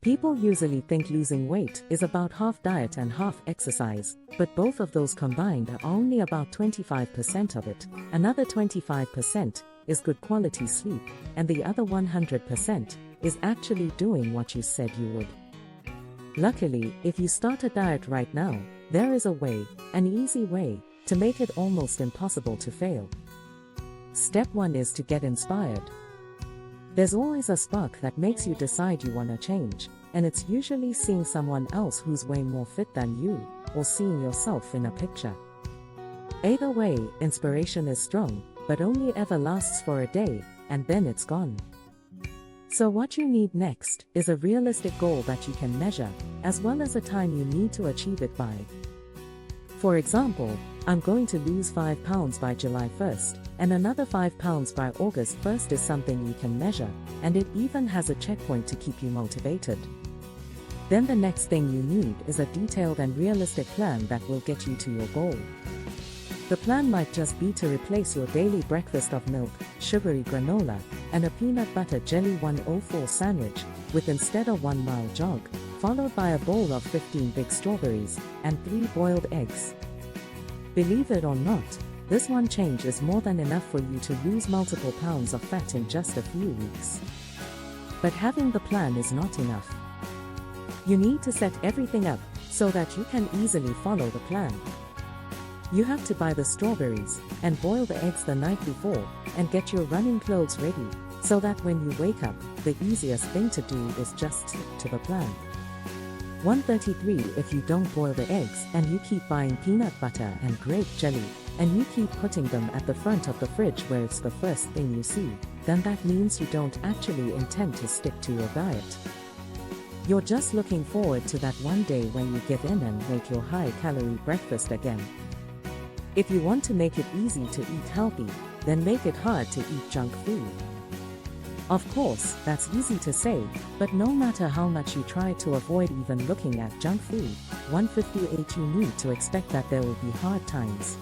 People usually think losing weight is about half diet and half exercise, but both of those combined are only about 25% of it. Another 25% is good quality sleep, and the other 100% is actually doing what you said you would. Luckily, if you start a diet right now, there is a way, an easy way, to make it almost impossible to fail. Step 1 is to get inspired. There's always a spark that makes you decide you want to change, and it's usually seeing someone else who's way more fit than you, or seeing yourself in a picture. Either way, inspiration is strong, but only ever lasts for a day, and then it's gone. So what you need next is a realistic goal that you can measure, as well as a time you need to achieve it by. For example, I'm going to lose 5 pounds by July 1st, and another 5 pounds by August 1st is something you can measure, and it even has a checkpoint to keep you motivated. Then the next thing you need is a detailed and realistic plan that will get you to your goal. The plan might just be to replace your daily breakfast of milk, sugary granola, and a peanut butter jelly 104 sandwich, with instead a 1-mile jog, followed by a bowl of 15 big strawberries, and 3 boiled eggs. Believe it or not, this one change is more than enough for you to lose multiple pounds of fat in just a few weeks. But having the plan is not enough. You need to set everything up so that you can easily follow the plan. You have to buy the strawberries and boil the eggs the night before, and get your running clothes ready, so that when you wake up, the easiest thing to do is just stick to the plan. 133 If you don't boil the eggs and you keep buying peanut butter and grape jelly, and you keep putting them at the front of the fridge where it's the first thing you see, then that means you don't actually intend to stick to your diet. You're just looking forward to that one day when you give in and make your high-calorie breakfast again. If you want to make it easy to eat healthy, then make it hard to eat junk food. Of course, that's easy to say, but no matter how much you try to avoid even looking at junk food, 158 you need to expect that there will be hard times.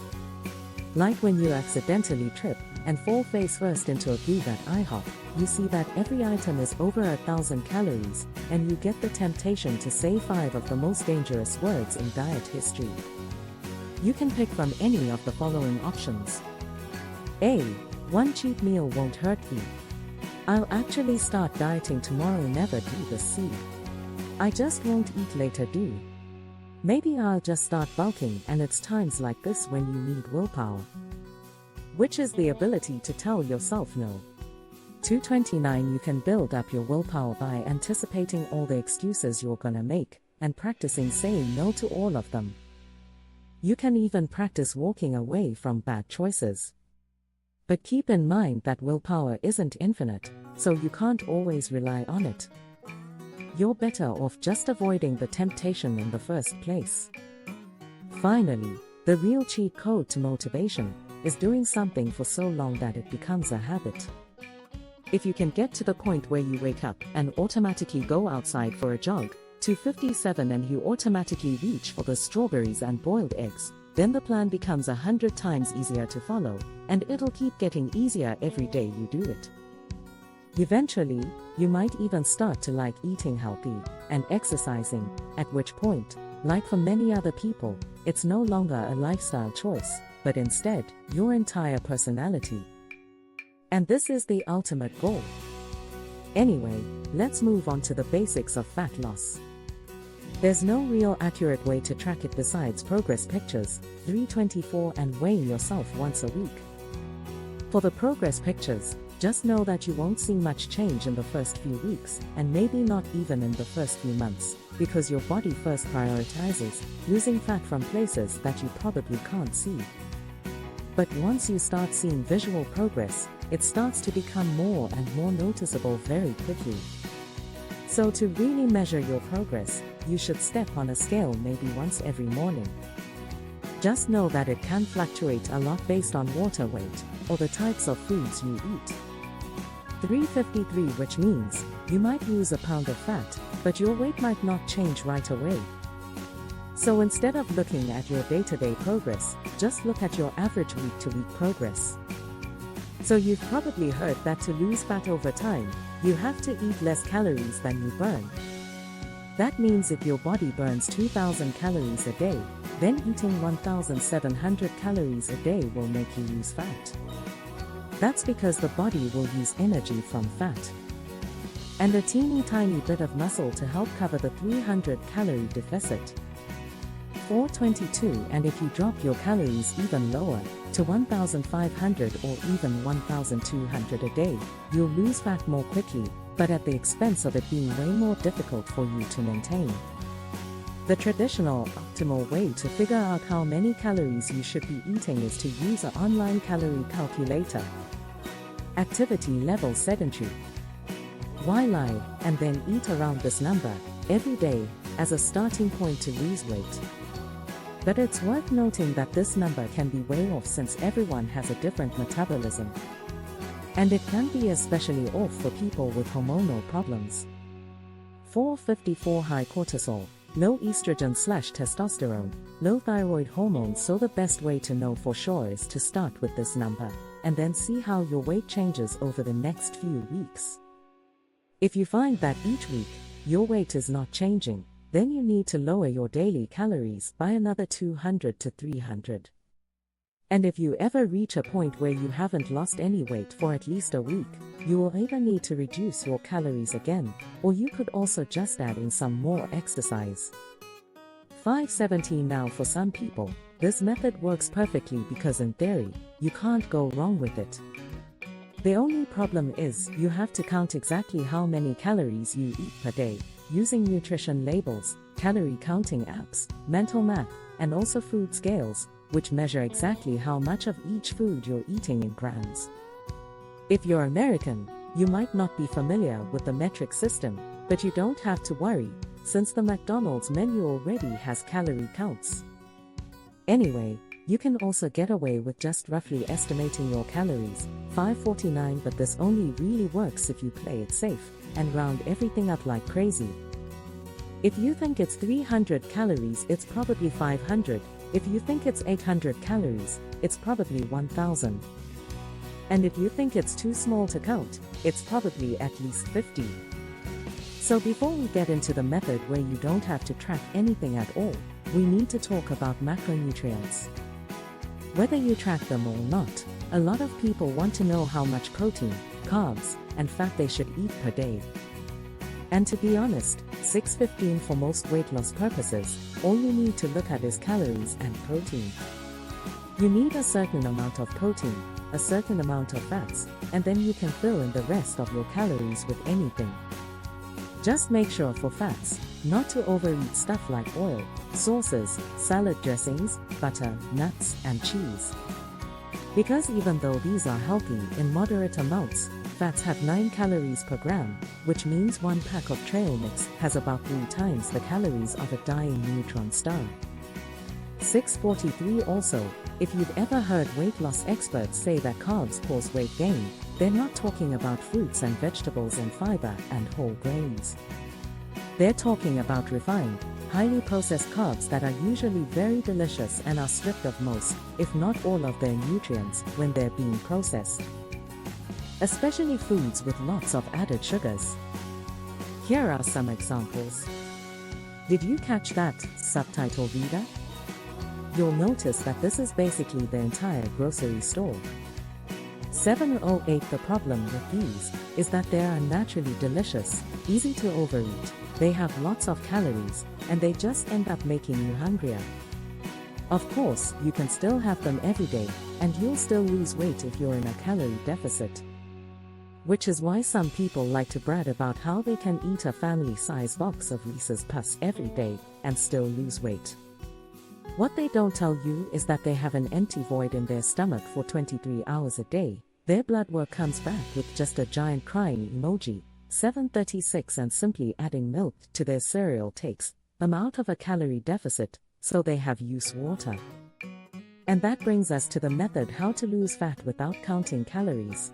Like when you accidentally trip and fall face first into a booth at IHOP, you see that every item is over 1,000 calories, and you get the temptation to say 5 of the most dangerous words in diet history. You can pick from any of the following options. A. One cheat meal won't hurt me. I'll actually start dieting tomorrow. Never do the C. I just won't eat later. Do. Maybe I'll just start bulking, and it's times like this when you need willpower. Which is the ability to tell yourself no. 229 You can build up your willpower by anticipating all the excuses you're gonna make, and practicing saying no to all of them. You can even practice walking away from bad choices. But keep in mind that willpower isn't infinite, so you can't always rely on it. You're better off just avoiding the temptation in the first place. Finally, the real cheat code to motivation is doing something for so long that it becomes a habit. If you can get to the point where you wake up and automatically go outside for a jog, 257 and you automatically reach for the strawberries and boiled eggs, then the plan becomes 100 times easier to follow, and it'll keep getting easier every day you do it. Eventually, you might even start to like eating healthy and exercising, at which point, like for many other people, it's no longer a lifestyle choice, but instead, your entire personality. And this is the ultimate goal. Anyway, let's move on to the basics of fat loss. There's no real accurate way to track it besides progress pictures, 324 and weighing yourself once a week. For the progress pictures, just know that you won't see much change in the first few weeks, and maybe not even in the first few months, because your body first prioritizes losing fat from places that you probably can't see. But once you start seeing visual progress, it starts to become more and more noticeable very quickly. So to really measure your progress, you should step on a scale maybe once every morning. Just know that it can fluctuate a lot based on water weight, or the types of foods you eat. 353 which means, you might lose a pound of fat, but your weight might not change right away. So instead of looking at your day-to-day progress, just look at your average week-to-week progress. So you've probably heard that to lose fat over time, you have to eat less calories than you burn. That means if your body burns 2,000 calories a day, then eating 1,700 calories a day will make you lose fat. That's because the body will use energy from fat and a teeny tiny bit of muscle to help cover the 300 calorie deficit. 422. And if you drop your calories even lower, to 1,500 or even 1,200 a day, you'll lose fat more quickly, but at the expense of it being way more difficult for you to maintain. The traditional, optimal way to figure out how many calories you should be eating is to use an online calorie calculator. Activity level sedentary. Why lie and then eat around this number every day as a starting point to lose weight? But it's worth noting that this number can be way off since everyone has a different metabolism. And it can be especially off for people with hormonal problems. 454. High cortisol, low estrogen/testosterone, low thyroid hormones. So the best way to know for sure is to start with this number, and then see how your weight changes over the next few weeks. If you find that each week, your weight is not changing, then you need to lower your daily calories by another 200 to 300. And if you ever reach a point where you haven't lost any weight for at least a week, you will either need to reduce your calories again, or you could also just add in some more exercise. 517. Now for some people, this method works perfectly because in theory, you can't go wrong with it. The only problem is you have to count exactly how many calories you eat per day, using nutrition labels, calorie counting apps, mental math, and also food scales, which measure exactly how much of each food you're eating in grams. If you're American, you might not be familiar with the metric system, but you don't have to worry, since the McDonald's menu already has calorie counts. Anyway, you can also get away with just roughly estimating your calories. 549. But this only really works if you play it safe and round everything up like crazy. If you think it's 300 calories, it's probably 500. If you think it's 800 calories, it's probably 1,000. And if you think it's too small to count, it's probably at least 50. So before we get into the method where you don't have to track anything at all, we need to talk about macronutrients. Whether you track them or not, a lot of people want to know how much protein, carbs, and fat they should eat per day. And to be honest, 615 for most weight loss purposes, all you need to look at is calories and protein. You need a certain amount of protein, a certain amount of fats, and then you can fill in the rest of your calories with anything. Just make sure for fats, not to overeat stuff like oil, sauces, salad dressings, butter, nuts, and cheese. Because even though these are healthy in moderate amounts, fats have 9 calories per gram, which means one pack of trail mix has about 3 times the calories of a dying neutron star. 643. Also, if you've ever heard weight loss experts say that carbs cause weight gain, they're not talking about fruits and vegetables and fiber and whole grains. They're talking about refined, highly processed carbs that are usually very delicious and are stripped of most, if not all of their nutrients when they're being processed. Especially foods with lots of added sugars. Here are some examples. Did you catch that, subtitle reader? You'll notice that this is basically the entire grocery store. 708. The problem with these is that they are naturally delicious, easy to overeat, they have lots of calories, and they just end up making you hungrier. Of course, you can still have them every day, and you'll still lose weight if you're in a calorie deficit. Which is why some people like to brag about how they can eat a family-sized box of Reese's Puffs every day and still lose weight. What they don't tell you is that they have an empty void in their stomach for 23 hours a day. Their blood work comes back with just a giant crying emoji. 736. And simply adding milk to their cereal takes them out of a calorie deficit, so they have use water. And that brings us to the method how to lose fat without counting calories.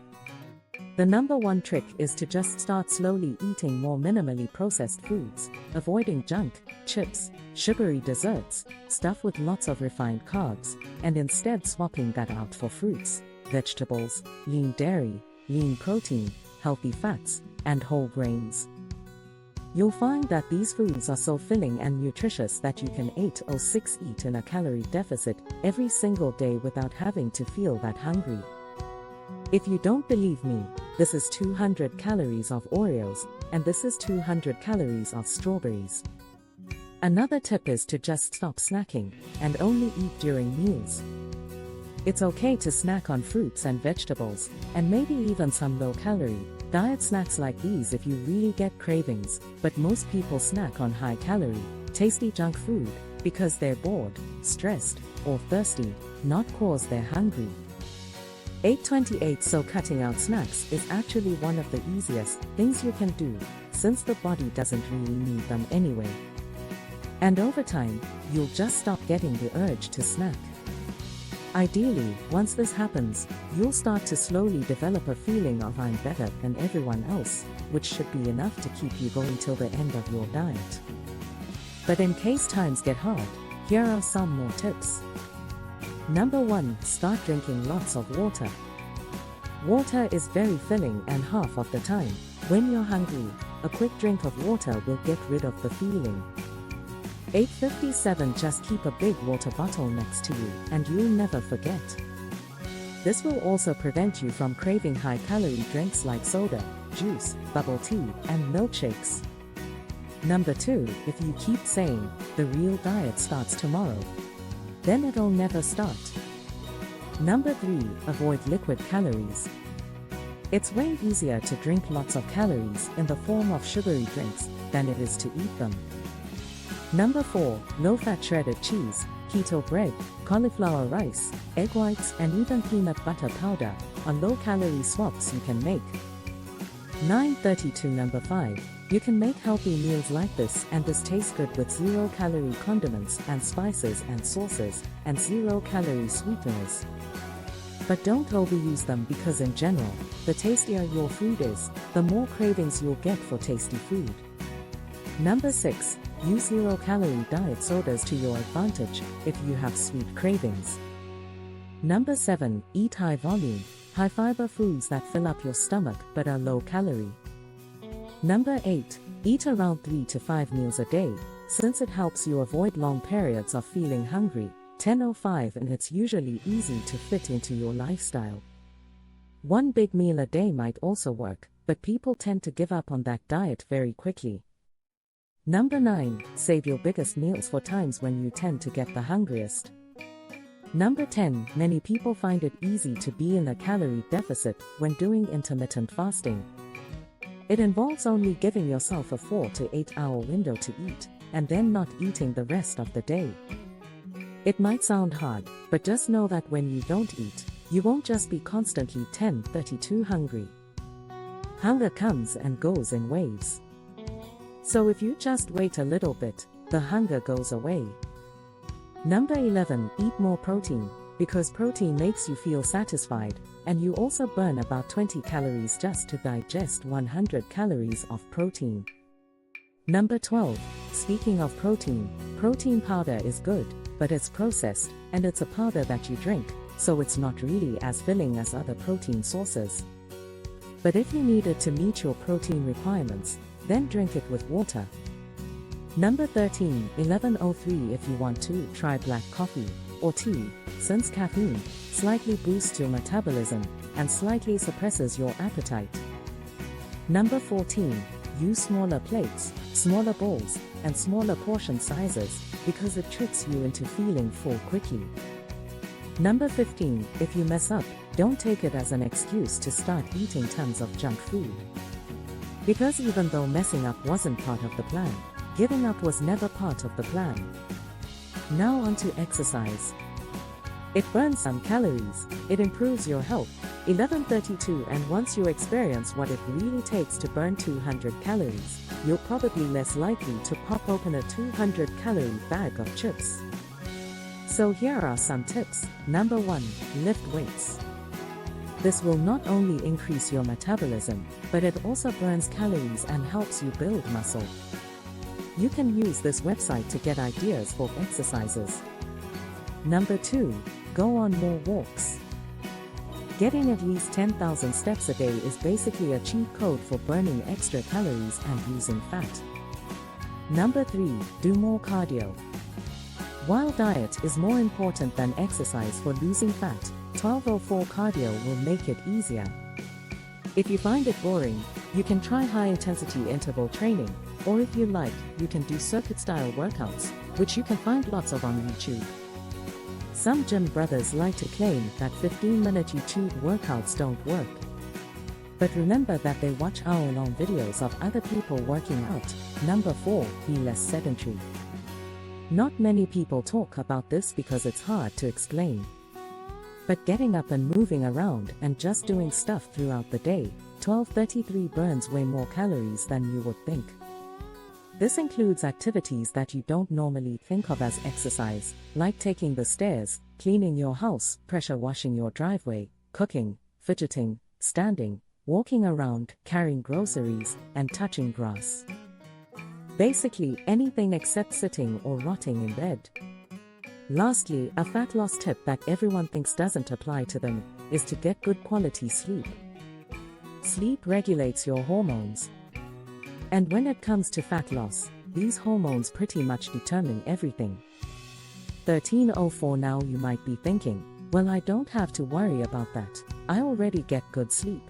The number one trick is to just start slowly eating more minimally processed foods, avoiding junk, chips, sugary desserts, stuff with lots of refined carbs, and instead swapping that out for fruits, vegetables, lean dairy, lean protein, healthy fats, and whole grains. You'll find that these foods are so filling and nutritious that you can 8 or 6 eat in a calorie deficit every single day without having to feel that hungry. If you don't believe me, this is 200 calories of Oreos, and this is 200 calories of strawberries. Another tip is to just stop snacking and only eat during meals. It's okay to snack on fruits and vegetables, and maybe even some low-calorie diet snacks like these if you really get cravings, but most people snack on high-calorie, tasty junk food because they're bored, stressed, or thirsty, not cause they're hungry. 828 So cutting out snacks is actually one of the easiest things you can do, since the body doesn't really need them anyway. And over time, you'll just stop getting the urge to snack. Ideally, once this happens, you'll start to slowly develop a feeling of I'm better than everyone else, which should be enough to keep you going till the end of your diet. But in case times get hard, here are some more tips. Number 1. Start drinking lots of water. Water is very filling, and half of the time, when you're hungry, a quick drink of water will get rid of the feeling. 857 Just keep a big water bottle next to you, and you'll never forget. This will also prevent you from craving high-calorie drinks like soda, juice, bubble tea, and milkshakes. Number 2. If you keep saying, the real diet starts tomorrow, then it'll never start. Number 3. Avoid liquid calories. It's way easier to drink lots of calories in the form of sugary drinks than it is to eat them. Number 4. Low-fat shredded cheese, keto bread, cauliflower rice, egg whites, and even peanut butter powder are low-calorie swaps you can make. 932 Number 5. You can make healthy meals like this, and this tastes good with zero-calorie condiments and spices and sauces, and zero-calorie sweeteners. But don't overuse them, because in general, the tastier your food is, the more cravings you'll get for tasty food. Number 6. Use zero-calorie diet sodas to your advantage if you have sweet cravings. Number 7. Eat high-volume, high-fiber foods that fill up your stomach but are low-calorie. Number 8. Eat around 3 to 5 meals a day, since it helps you avoid long periods of feeling hungry. 10:05 And it's usually easy to fit into your lifestyle. One big meal a day might also work, but people tend to give up on that diet very quickly. Number 9. Save your biggest meals for times when you tend to get the hungriest. Number 10. Many people find it easy to be in a calorie deficit when doing intermittent fasting. It involves only giving yourself a 4 to 8 hour window to eat, and then not eating the rest of the day. It might sound hard, but just know that when you don't eat, you won't just be constantly 10:32 hungry. Hunger comes and goes in waves. So if you just wait a little bit, the hunger goes away. Number 11. Eat more protein, because protein makes you feel satisfied, and you also burn about 20 calories just to digest 100 calories of protein. Number 12. Speaking of protein powder is good, but it's processed, and it's a powder that you drink, so it's not really as filling as other protein sources. But if you need it to meet your protein requirements, then drink it with water. Number 13. 1103 If you want to try black coffee or tea, since caffeine slightly boosts your metabolism and slightly suppresses your appetite. Number 14. Use smaller plates, smaller bowls, and smaller portion sizes, because it tricks you into feeling full quickly. Number 15. If you mess up, don't take it as an excuse to start eating tons of junk food. Because even though messing up wasn't part of the plan, giving up was never part of the plan. Now on to exercise. It burns some calories, it improves your health. 1132 And once you experience what it really takes to burn 200 calories, you're probably less likely to pop open a 200-calorie bag of chips. So here are some tips. Number 1. Lift weights. This will not only increase your metabolism, but it also burns calories and helps you build muscle. You can use this website to get ideas for exercises. Number 2. Go on more walks. Getting at least 10,000 steps a day is basically a cheat code for burning extra calories and losing fat. Number 3. Do more cardio. While diet is more important than exercise for losing fat, 1204 cardio will make it easier. If you find it boring, you can try high-intensity interval training, or if you like, you can do circuit-style workouts, which you can find lots of on YouTube. Some gym brothers like to claim that 15-minute YouTube workouts don't work. But remember that they watch hour-long videos of other people working out. Number 4. Be less sedentary. Not many people talk about this because it's hard to explain. But getting up and moving around and just doing stuff throughout the day, 1233 burns way more calories than you would think. This includes activities that you don't normally think of as exercise, like taking the stairs, cleaning your house, pressure washing your driveway, cooking, fidgeting, standing, walking around, carrying groceries, and touching grass. Basically anything except sitting or rotting in bed. Lastly, a fat loss tip that everyone thinks doesn't apply to them is to get good quality sleep. Sleep regulates your hormones. And when it comes to fat loss, these hormones pretty much determine everything. 1304. Now you might be thinking, well, I don't have to worry about that. I already get good sleep.